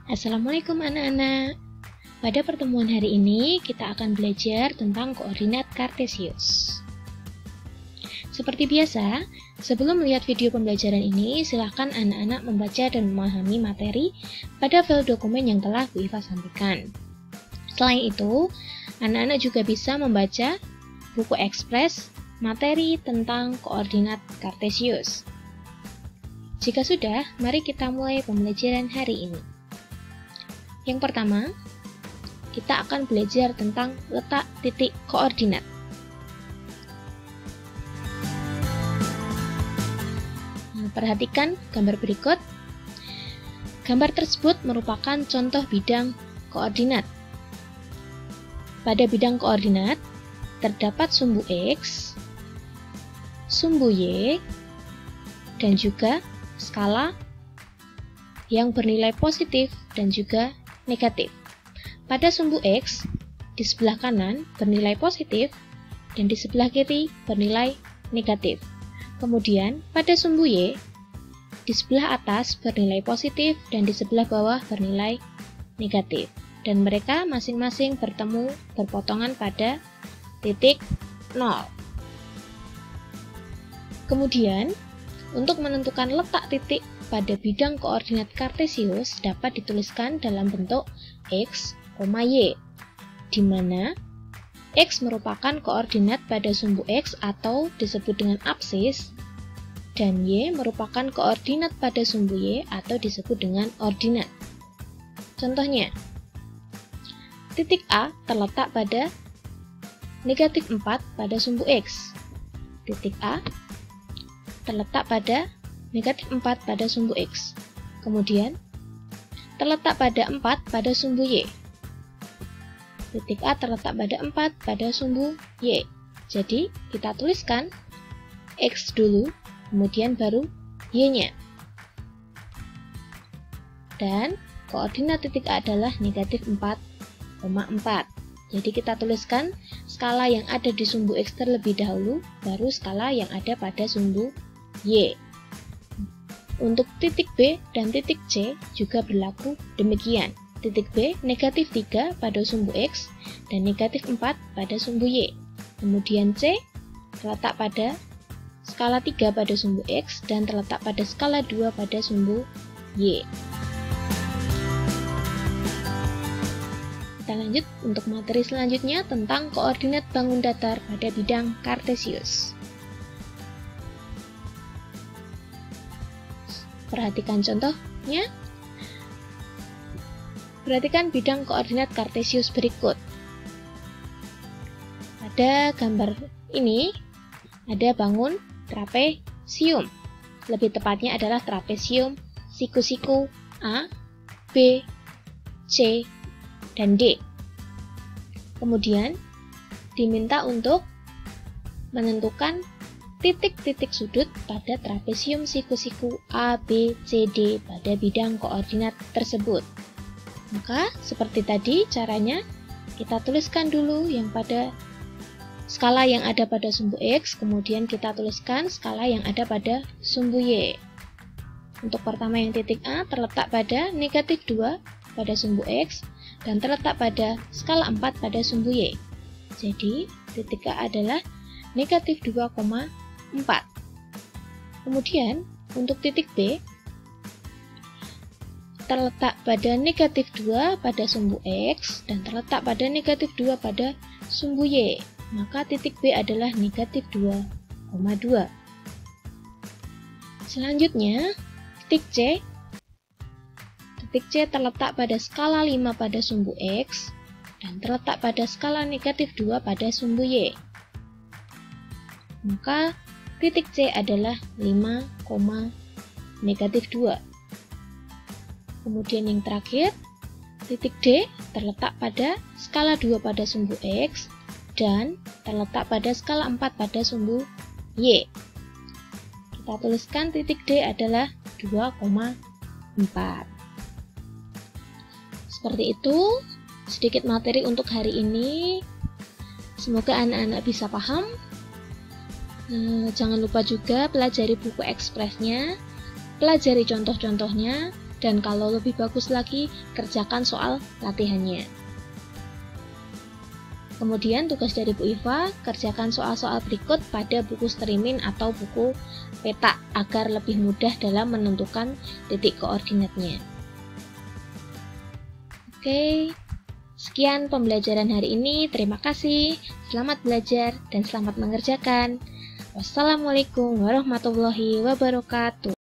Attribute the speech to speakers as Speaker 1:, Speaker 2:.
Speaker 1: Assalamualaikum anak-anak. Pada pertemuan hari ini kita akan belajar tentang koordinat kartesius. Seperti biasa, sebelum melihat video pembelajaran ini, silahkan anak-anak membaca dan memahami materi pada file dokumen yang telah Bu Iva sampaikan. Selain itu, anak-anak juga bisa membaca buku ekspres materi tentang koordinat kartesius. Jika sudah, mari kita mulai pembelajaran hari ini. Yang pertama, kita akan belajar tentang letak titik koordinat. Nah, perhatikan gambar berikut. Gambar tersebut merupakan contoh bidang koordinat. Pada bidang koordinat, terdapat sumbu X, sumbu Y, dan juga skala yang bernilai positif dan juga negatif. Pada sumbu X, di sebelah kanan bernilai positif dan di sebelah kiri bernilai negatif. Kemudian, pada sumbu Y, di sebelah atas bernilai positif dan di sebelah bawah bernilai negatif. Dan mereka masing-masing berpotongan pada titik 0. Kemudian, untuk menentukan letak titik pada bidang koordinat kartesius dapat dituliskan dalam bentuk X, Y, di mana X merupakan koordinat pada sumbu X atau disebut dengan absis, dan Y merupakan koordinat pada sumbu Y atau disebut dengan ordinat. Contohnya, titik A terletak pada negatif 4 pada sumbu X. Titik A terletak pada negatif 4 pada sumbu X. Kemudian, terletak pada 4 pada sumbu Y. Titik A terletak pada 4 pada sumbu Y. Jadi, kita tuliskan X dulu, kemudian baru Y-nya. Dan, koordinat titik A adalah negatif 4,4. Jadi, kita tuliskan skala yang ada di sumbu X terlebih dahulu, baru skala yang ada pada sumbu Y. Untuk titik B dan titik C juga berlaku demikian. Titik B negatif 3 pada sumbu X dan negatif 4 pada sumbu Y. Kemudian C terletak pada skala 3 pada sumbu X dan terletak pada skala 2 pada sumbu Y. Kita lanjut untuk materi selanjutnya tentang koordinat bangun datar pada bidang kartesius. Perhatikan contohnya. Perhatikan bidang koordinat kartesius berikut. Pada gambar ini ada bangun trapesium. Lebih tepatnya adalah trapesium siku-siku A, B, C, dan D. Kemudian diminta untuk menentukan titik-titik sudut pada trapesium siku-siku A, B, C, D pada bidang koordinat tersebut. Maka, seperti tadi caranya, kita tuliskan dulu yang pada skala yang ada pada sumbu X, kemudian kita tuliskan skala yang ada pada sumbu Y. Untuk pertama yang titik A terletak pada negatif 2 pada sumbu X, dan terletak pada skala 4 pada sumbu Y. Jadi, titik A adalah negatif 2,4. Kemudian, untuk titik B, terletak pada negatif 2 pada sumbu X dan terletak pada negatif 2 pada sumbu Y. Maka titik B adalah negatif 2,2. Selanjutnya, titik C. Titik C terletak pada skala 5 pada sumbu X dan terletak pada skala negatif 2 pada sumbu Y. Maka titik C adalah 5, negatif 2. Kemudian yang terakhir, titik D terletak pada skala 2 pada sumbu X dan terletak pada skala 4 pada sumbu Y. Kita tuliskan titik D adalah 2,4. Seperti itu, sedikit materi untuk hari ini. Semoga anak-anak bisa paham. Jangan lupa juga pelajari buku ekspresnya, pelajari contoh-contohnya, Dan kalau lebih bagus lagi, kerjakan soal latihannya. Kemudian tugas dari Bu Iva, kerjakan soal-soal berikut pada buku streaming atau buku peta agar lebih mudah dalam menentukan titik koordinatnya. Oke, sekian pembelajaran hari ini. Terima kasih, selamat belajar dan selamat mengerjakan. Wassalamualaikum warahmatullahi wabarakatuh.